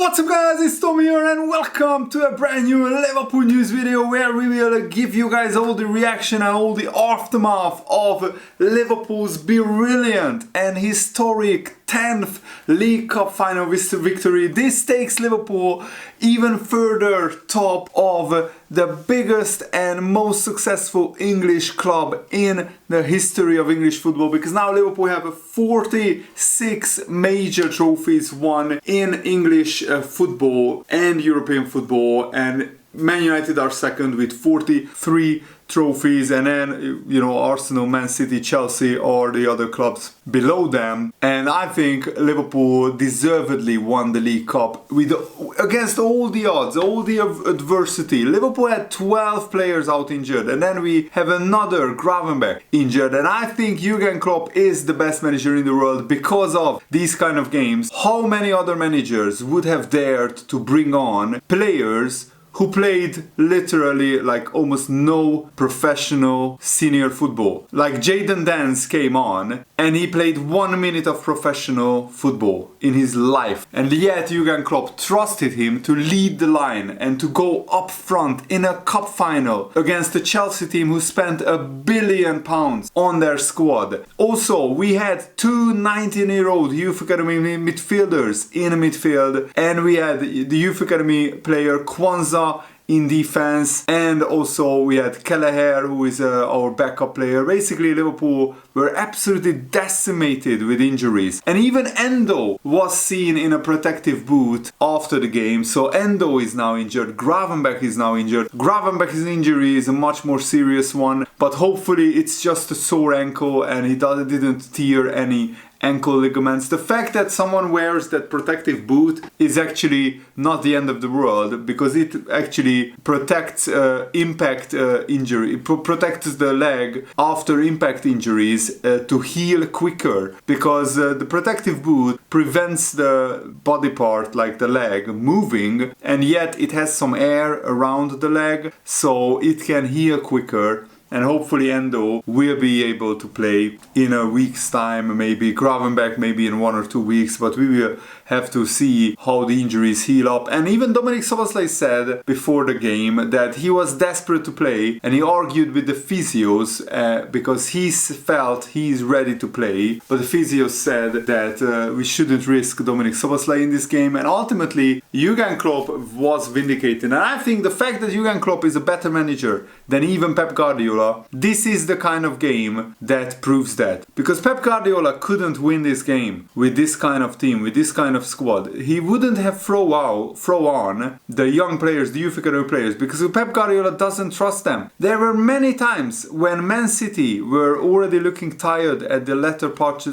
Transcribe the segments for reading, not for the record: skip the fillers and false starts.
What's up guys, it's Tom here and welcome to a brand new Liverpool news video where we will give you guys all the reaction and all the aftermath of Liverpool's brilliant and historic 10th League Cup final victory. This takes Liverpool even further top of the biggest and most successful English club in the history of English football, because now Liverpool have 46 major trophies won in English football and European football, and Man United are second with 43 trophies, and then Arsenal, Man City, Chelsea are the other clubs below them. And I think Liverpool deservedly won the League Cup against all the odds, all the adversity. Liverpool had 12 players out injured, and then we have another Gravenberch injured, and I think Jurgen Klopp is the best manager in the world because of these kind of games. How many other managers would have dared to bring on players who played literally like almost no professional senior football? Like Jadon Dance came on and he played 1 minute of professional football in his life, and yet Jurgen Klopp trusted him to lead the line and to go up front in a cup final against the Chelsea team who spent £1 billion on their squad. Also, we had two 19-year-old youth academy midfielders in midfield, and we had the youth academy player Kwanzaa in defense, and also we had Kelleher, who is our backup player. Basically, Liverpool were absolutely decimated with injuries, and even Endo was seen in a protective boot after the game. So Endo is now injured, Gravenberch is now injured. Gravenberch's injury is a much more serious one, but hopefully it's just a sore ankle and he didn't tear any ankle ligaments. The fact that someone wears that protective boot is actually not the end of the world, because it actually protects impact injury. It protects the leg after impact injuries to heal quicker, because the protective boot prevents the body part, like the leg, moving, and yet it has some air around the leg, so it can heal quicker. And hopefully Endo will be able to play in a week's time, maybe Gravenberch maybe in 1 or 2 weeks, but we will have to see how the injuries heal up. And even Dominic Szoboszlai said before the game that he was desperate to play, and he argued with the physios because he felt he's ready to play, but the physios said that we shouldn't risk Dominic Szoboszlai in this game, and ultimately Jurgen Klopp was vindicated. And I think the fact that Jurgen Klopp is a better manager than even Pep Guardiola, this is the kind of game that proves that. Because Pep Guardiola couldn't win this game with this kind of team, with this kind of squad. He wouldn't have throw on the young players, the youth academy players, because Pep Guardiola doesn't trust them. There were many times when Man City were already looking tired at the latter parts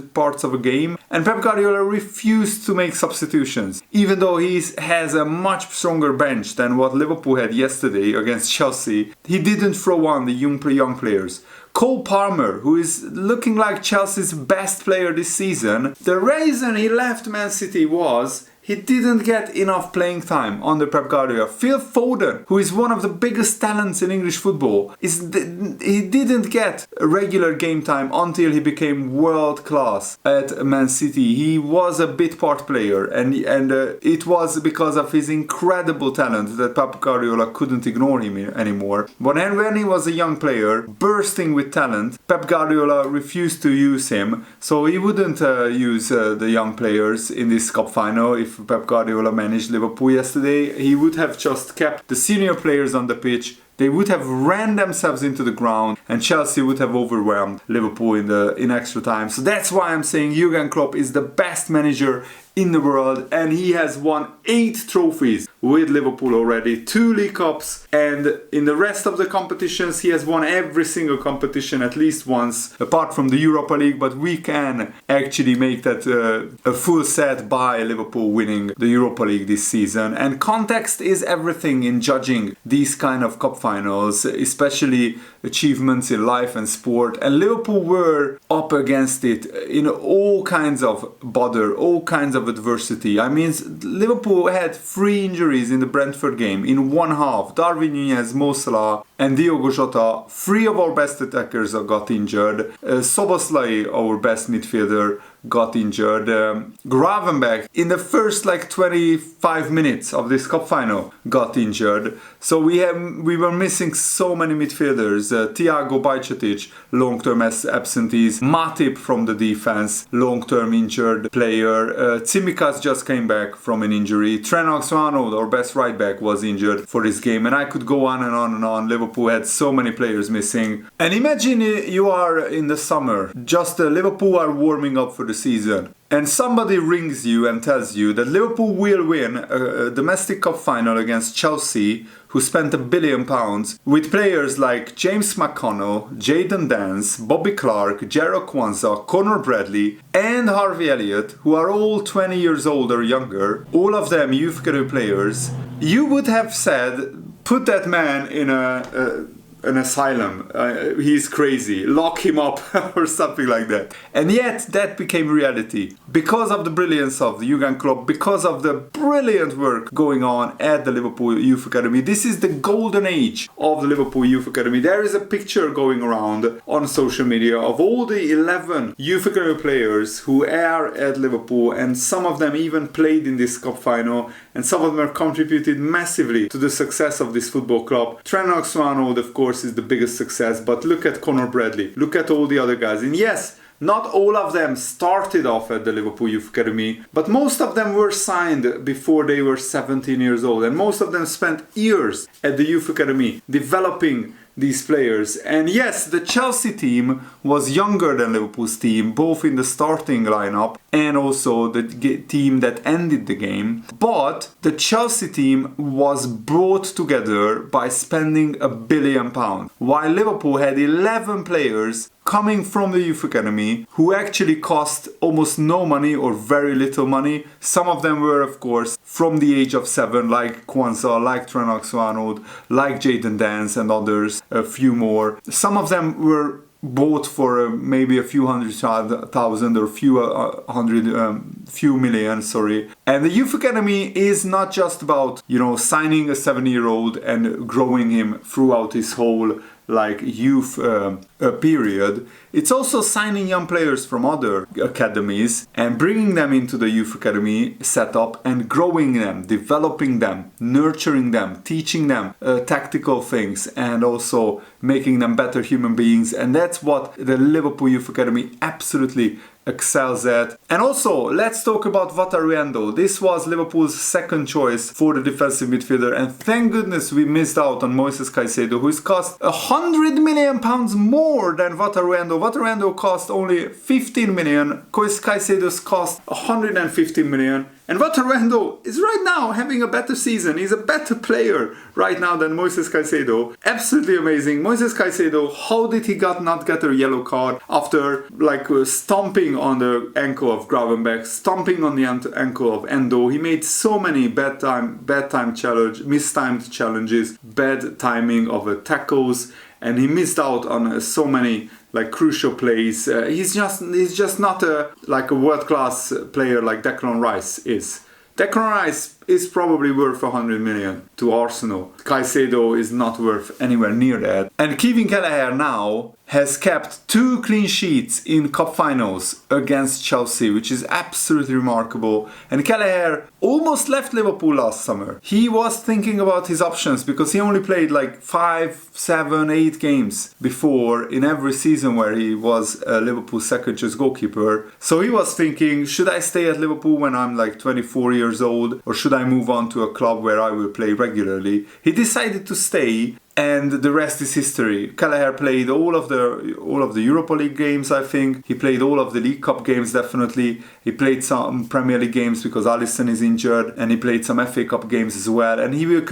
of a game, and Pep Guardiola refused to make substitutions, even though he has a much stronger bench than what Liverpool had yesterday against Chelsea. He didn't throw on the young players. Cole Palmer, who is looking like Chelsea's best player this season, the reason he left Man City was he didn't get enough playing time under Pep Guardiola. Phil Foden, who is one of the biggest talents in English football, he didn't get regular game time until he became world class at Man City. He was a bit part player, and it was because of his incredible talent that Pep Guardiola couldn't ignore him anymore. But then when he was a young player, bursting with talent, Pep Guardiola refused to use him, so he wouldn't use the young players in this cup final. If Pep Guardiola managed Liverpool yesterday, he would have just kept the senior players on the pitch. They would have ran themselves into the ground, and Chelsea would have overwhelmed Liverpool in extra time. So that's why I'm saying Jurgen Klopp is the best manager in the world, and he has won 8 trophies with Liverpool already, 2 League Cups, and in the rest of the competitions he has won every single competition at least once, apart from the Europa League, but we can actually make that a full set by Liverpool winning the Europa League this season. And context is everything in judging these kind of cup finals, especially achievements in life and sport, and Liverpool were up against it in all kinds of bother, all kinds of adversity. I mean, Liverpool had 3 injuries in the Brentford game in one half. Darwin Nunez, Mo Salah and Diogo Jota. 3 of our best attackers got injured. Szoboszlai, our best midfielder, got injured. Gravenberch, in the first like 25 minutes of this cup final, got injured. So we were missing so many midfielders. Thiago Bajcetic, long-term absentees. Matip from the defense, long-term injured player. Tsimikas just came back from an injury. Trent Alexander-Arnold, our best right back, was injured for this game. And I could go on and on and on. Liverpool had so many players missing. And imagine you are in the summer, just Liverpool are warming up for the season, and somebody rings you and tells you that Liverpool will win a domestic cup final against Chelsea, who spent £1 billion, with players like James McConnell, Jadon Dance, Bobby Clark, Jarrod Kwanzaa, Conor Bradley and Harvey Elliott, who are all 20 years old or younger, all of them youth academy players. You would have said, put that man in an asylum, he's crazy, lock him up or something like that. And yet that became reality because of the brilliance of the Jurgen Klopp, because of the brilliant work going on at the Liverpool Youth Academy. This is the golden age of the Liverpool Youth Academy. There is a picture going around on social media of all the 11 Youth Academy players who are at Liverpool, and some of them even played in this cup final, and some of them have contributed massively to the success of this football club. Trent Alexander-Arnold, of course, is the biggest success, but look at Conor Bradley, look at all the other guys. And yes, not all of them started off at the Liverpool Youth Academy, but most of them were signed before they were 17 years old, and most of them spent years at the Youth Academy developing these players. And yes, the Chelsea team was younger than Liverpool's team, both in the starting lineup and also the team that ended the game. But the Chelsea team was brought together by spending £1 billion, while Liverpool had 11 players coming from the Youth Academy who actually cost almost no money or very little money. Some of them were, of course, from the age of 7, like Kwanzaa, like Trent Alexander-Arnold, like Jadon Dance and others, a few more. Some of them were bought for maybe a few $100,000 or few million, sorry. And the Youth Academy is not just about, signing a 7-year-old and growing him throughout his whole youth period. It's also signing young players from other academies and bringing them into the Youth Academy setup and growing them, developing them, nurturing them, teaching them tactical things, and also making them better human beings. And that's what the Liverpool Youth Academy absolutely excels at. And also, let's talk about Wataru. This was Liverpool's second choice for the defensive midfielder, and thank goodness we missed out on Moises Caicedo, who's cost £100 million more than Wataru. Wataru cost only 15 million, Caicedo's cost 150 million. And Wataru is right now having a better season. He's a better player right now than Moises Caicedo. Absolutely amazing. Moises Caicedo, how did he not get a yellow card after stomping on the ankle of Gravenberch, stomping on the ankle of Endo? He made so many mistimed challenges, bad timing of tackles, and he missed out on so many crucial plays. He's just not a world-class player like Declan Rice is. Declan Rice is probably worth 100 million to Arsenal. Caicedo is not worth anywhere near that. And Kevin Kelleher now has kept 2 clean sheets in cup finals against Chelsea, which is absolutely remarkable. And Kelleher almost left Liverpool last summer. He was thinking about his options because he only played 5, 7, 8 games before in every season where he was Liverpool's second choice goalkeeper. So he was thinking, should I stay at Liverpool when I'm 24 years old, or should I move on to a club where I will play regularly? He decided to stay, and the rest is history. Kelleher played all of the Europa League games, I think. He played all of the League Cup games, definitely. He played some Premier League games because Alisson is injured, and he played some FA Cup games as well. And he will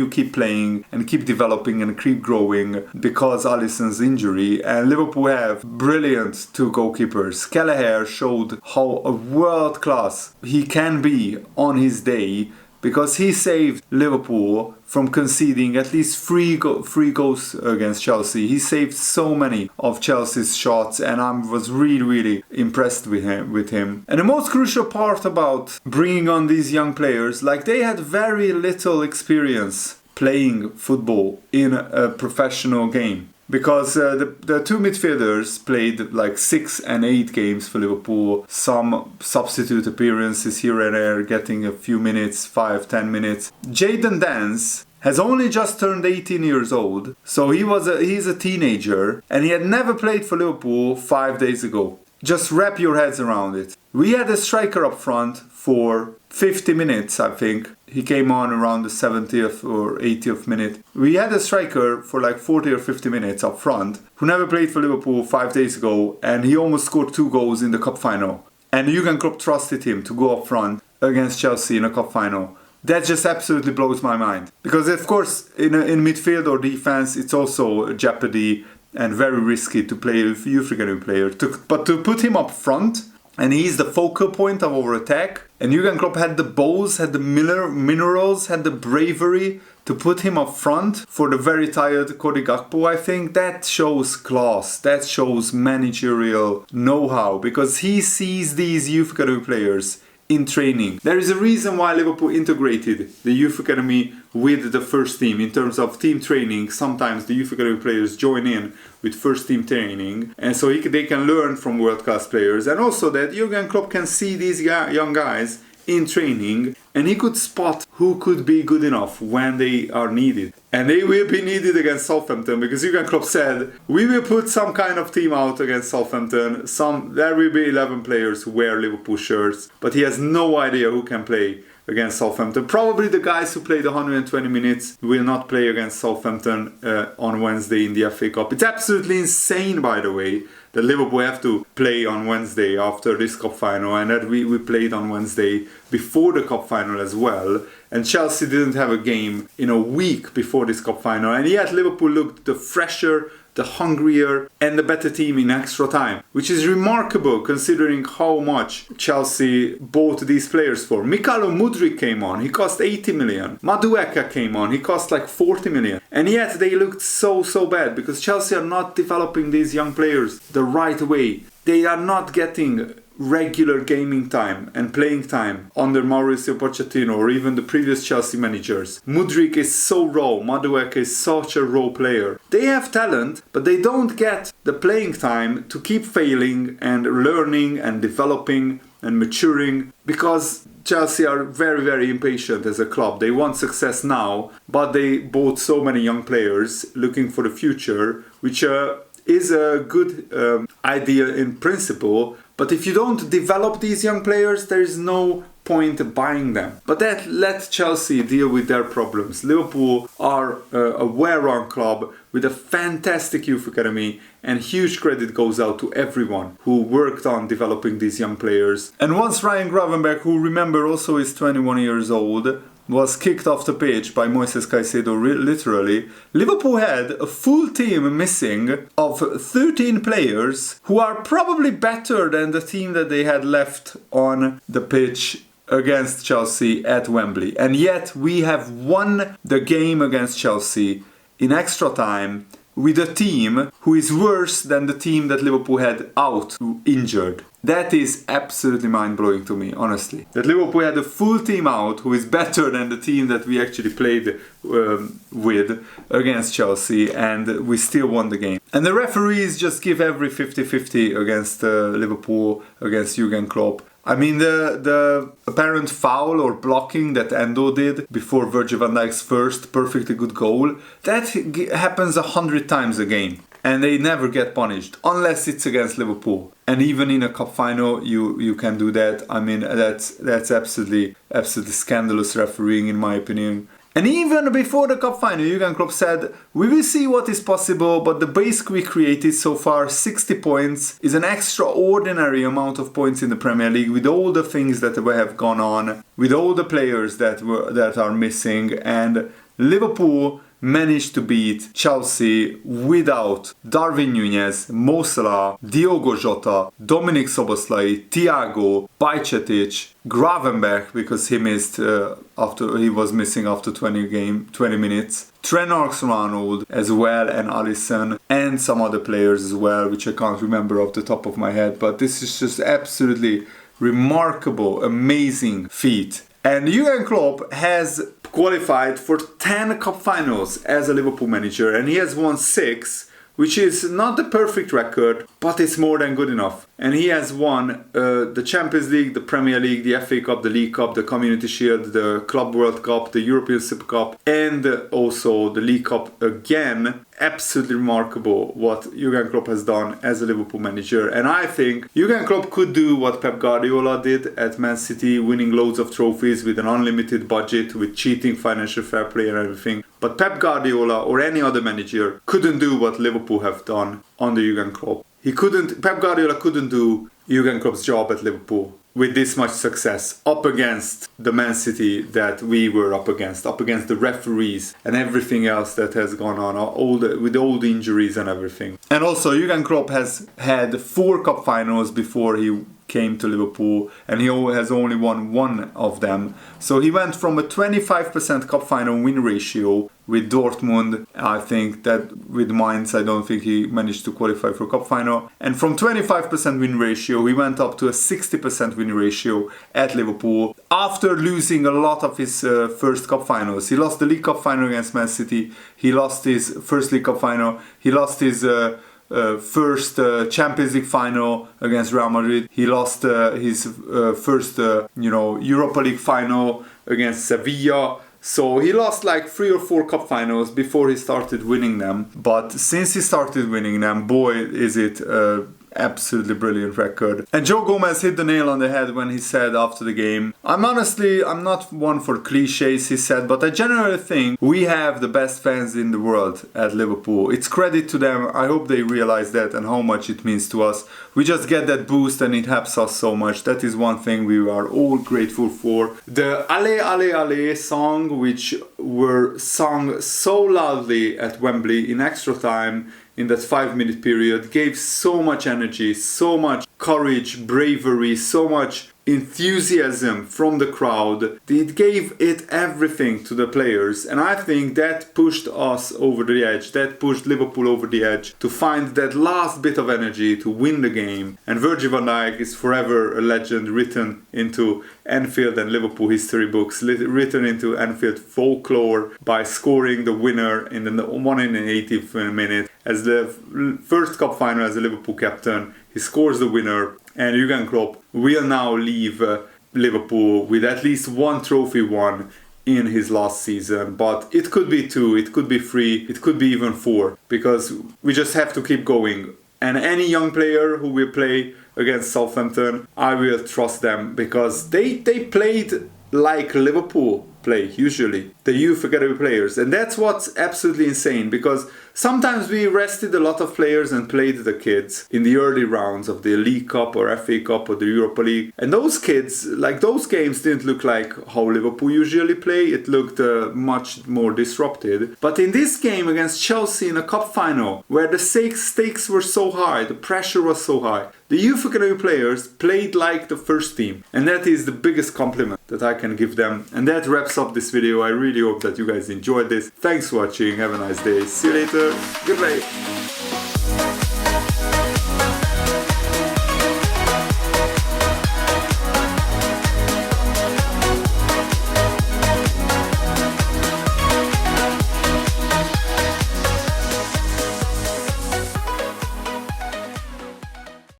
keep playing and keep developing and keep growing because Alisson's injury. And Liverpool have brilliant 2 goalkeepers. Kelleher showed how a world class he can be on his day, because he saved Liverpool from conceding at least 3 goals against Chelsea. He saved so many of Chelsea's shots, and I was really impressed with him. And the most crucial part about bringing on these young players, they had very little experience playing football in a professional game. because the two midfielders played like 6 and 8 games for Liverpool, some substitute appearances here and there, getting a few minutes, 5-10 minutes. Jadon Dance has only just turned 18 years old, so he's a teenager, and he had never played for Liverpool 5 days ago. Just wrap your heads around it. We had a striker up front for 50 minutes, I think. He came on around the 70th or 80th minute. We had a striker for like 40 or 50 minutes up front who never played for Liverpool 5 days ago, and he almost scored 2 goals in the cup final. And Jurgen Klopp trusted him to go up front against Chelsea in a cup final. That just absolutely blows my mind. Because of course in midfield or defense it's also a jeopardy and very risky to play a youth academy player. But to put him up front, and he's the focal point of our attack, and Jurgen Klopp had the balls, had the minerals, had the bravery to put him up front for the very tired Cody Gakpo, I think that shows class, that shows managerial know-how, because he sees these youth academy players in training. There is a reason why Liverpool integrated the youth academy with the first team in terms of team training. Sometimes the youth academy players join in with first team training, and so they can learn from world class players, and also that Jurgen Klopp can see these young guys in training, and he could spot who could be good enough when they are needed. And they will be needed against Southampton, because Jurgen Klopp said, we will put some kind of team out against Southampton. There will be 11 players who wear Liverpool shirts, but he has no idea who can play against Southampton. Probably the guys who played 120 minutes will not play against Southampton on Wednesday in the FA Cup. It's absolutely insane, by the way, that Liverpool have to play on Wednesday after this cup final, and that we played on Wednesday before the cup final as well. And Chelsea didn't have a game in a week before this cup final, and yet Liverpool looked the fresher, the hungrier and the better team in extra time, which is remarkable considering how much Chelsea bought these players for. Mykhailo Mudryk came on, he cost 80 million. Madueke came on, he cost like 40 million. And yet they looked so bad, because Chelsea are not developing these young players the right way. They are not getting regular gaming time and playing time under Mauricio Pochettino or even the previous Chelsea managers. Mudryk is so raw, Madueke is such a raw player. They have talent, but they don't get the playing time to keep failing and learning and developing and maturing, because Chelsea are very impatient as a club. They want success now, but they bought so many young players looking for the future, which is a good idea in principle. But if you don't develop these young players, there is no point buying them. But let Chelsea deal with their problems. Liverpool are a well-run club with a fantastic youth academy, and huge credit goes out to everyone who worked on developing these young players. And once Ryan Gravenberch, who remember also is 21 years old, was kicked off the pitch by Moises Caicedo, literally, Liverpool had a full team missing of 13 players who are probably better than the team that they had left on the pitch against Chelsea at Wembley. And yet we have won the game against Chelsea in extra time with a team who is worse than the team that Liverpool had out injured. That is absolutely mind-blowing to me, honestly. That Liverpool had a full team out who is better than the team that we actually played with against Chelsea, and we still won the game. And the referees just give every 50-50 against Liverpool, against Jurgen Klopp. I mean, the apparent foul or blocking that Endo did before Virgil van Dijk's first perfectly good goal, that happens 100 times a game. And they never get punished, unless it's against Liverpool. And even in a cup final, you can do that. I mean, that's absolutely scandalous refereeing, in my opinion. And even before the cup final, Jurgen Klopp said, we will see what is possible, but the base we created so far, 60 points, is an extraordinary amount of points in the Premier League, with all the things that have gone on, with all the players that are missing, and Liverpool managed to beat Chelsea without Darwin Nunez, Mo Salah, Diogo Jota, Dominik Szoboszlai, Thiago, Bajcetic, Gravenberch, because he was missing after 20 minutes, Trent Alexander-Arnold as well, and Alisson, and some other players as well, which I can't remember off the top of my head. But this is just absolutely remarkable, amazing feat. And Jurgen Klopp has qualified for 10 cup finals as a Liverpool manager, and he has won 6, which is not the perfect record, but it's more than good enough. And he has won the Champions League, the Premier League, the FA Cup, the League Cup, the Community Shield, the Club World Cup, the European Super Cup, and also the League Cup again. Absolutely remarkable what Jurgen Klopp has done as a Liverpool manager. And I think Jurgen Klopp could do what Pep Guardiola did at Man City, winning loads of trophies with an unlimited budget, with cheating, financial fair play and everything. But Pep Guardiola or any other manager couldn't do what Liverpool have done under Jurgen Klopp. Pep Guardiola couldn't do Jurgen Klopp's job at Liverpool with this much success, up against the Man City that we were up against the referees and everything else that has gone on, with all the injuries and everything. And also, Jurgen Klopp has had 4 cup finals before he came to Liverpool, and he has only won 1 of them. So he went from a 25% cup final win ratio with Dortmund. I think that with Mainz, I don't think he managed to qualify for cup final. And from 25% win ratio, he went up to a 60% win ratio at Liverpool after losing a lot of his first cup finals. He lost the League Cup final against Man City. He lost his first League Cup final. He lost his first Champions League final against Real Madrid. He lost his first Europa League final against Sevilla. So he lost like 3 or 4 cup finals before he started winning them. But since he started winning them, boy, is it absolutely brilliant record. And Joe Gomez hit the nail on the head when he said after the game, I'm not one for cliches, he said, but I generally think we have the best fans in the world at Liverpool. It's credit to them. I hope they realize that and how much it means to us. We just get that boost and it helps us so much. That is one thing we are all grateful for. The Ale Ale Ale song, which were sung so loudly at Wembley in extra time, in that 5-minute period, gave so much energy, so much courage, bravery, so much enthusiasm from the crowd. It gave it everything to the players, and I think that pushed us over the edge, that pushed Liverpool over the edge to find that last bit of energy to win the game. And Virgil van Dijk is forever a legend, written into Anfield and Liverpool history books, written into Anfield folklore by scoring the winner in the 180th minute. As the first cup final as a Liverpool captain, he scores the winner, and Jurgen Klopp will now leave Liverpool with at least 1 trophy won in his last season. But it could be 2, it could be 3, it could be even 4, because we just have to keep going. And any young player who will play against Southampton, I will trust them, because they played like Liverpool play usually, the youth academy players. And that's what's absolutely insane, because sometimes we rested a lot of players and played the kids in the early rounds of the League Cup or FA Cup or the Europa League. And those kids, like those games didn't look like how Liverpool usually play. It looked much more disrupted. But in this game against Chelsea in a cup final, where the stakes were so high, the pressure was so high, the youth academy players played like the first team. And that is the biggest compliment that I can give them. And that wraps up this video. I really hope that you guys enjoyed this. Thanks for watching. Have a nice day. See you later. Goodbye.